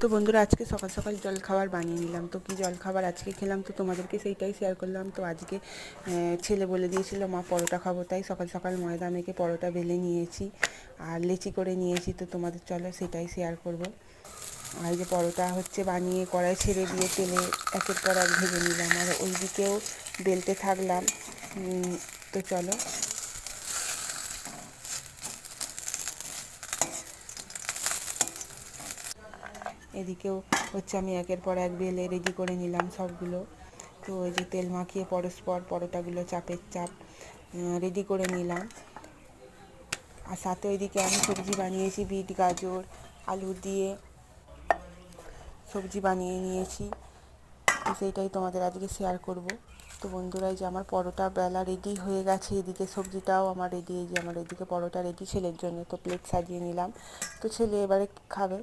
তো বন্ধুরা, আজকে সকাল সকাল জলখাবার বানিয়ে নিলাম। তো কী জলখাবার আজকে খেলাম তো তোমাদেরকে সেইটাই শেয়ার করলাম। তো আজকে ছেলে বলে দিয়েছিল মা পরোটা খাবো, তাই সকাল সকাল ময়দা মেখে পরোটা বেলে নিয়েছি আর লেচি করে নিয়েছি। তো তোমাদের চলো সেটাই শেয়ার করব। আর এই যে পরোটা হচ্ছে বানিয়ে কড়াই ছেড়ে দিয়ে তেলে একের পর এক ভেজে নিলাম আর ওই দিকেও বেলতে থাকলাম। তো চলো, এদিকেও হচ্ছে আমি একের পর এক বেলে রেডি করে নিলাম সবগুলো। তো ওই যে তেল মাখিয়ে পরস্পর পরোটাগুলো চাপের চাপ রেডি করে নিলাম। আর সাথে ওইদিকে আমি সবজি বানিয়েছি, বিট গাজর আলু দিয়ে সবজি বানিয়ে নিয়েছি। তো সেইটাই তোমাদের আজকে শেয়ার করব। তো বন্ধুরা, এই যে আমার পরোটা বেলা রেডি হয়ে গেছে, এদিকে সবজিটাও আমার রেডি। এই যে আমার এদিকে পরোটা রেডি ছেলের জন্য। তো প্লেট সাজিয়ে নিলাম। তো ছেলে এবারে খাবে।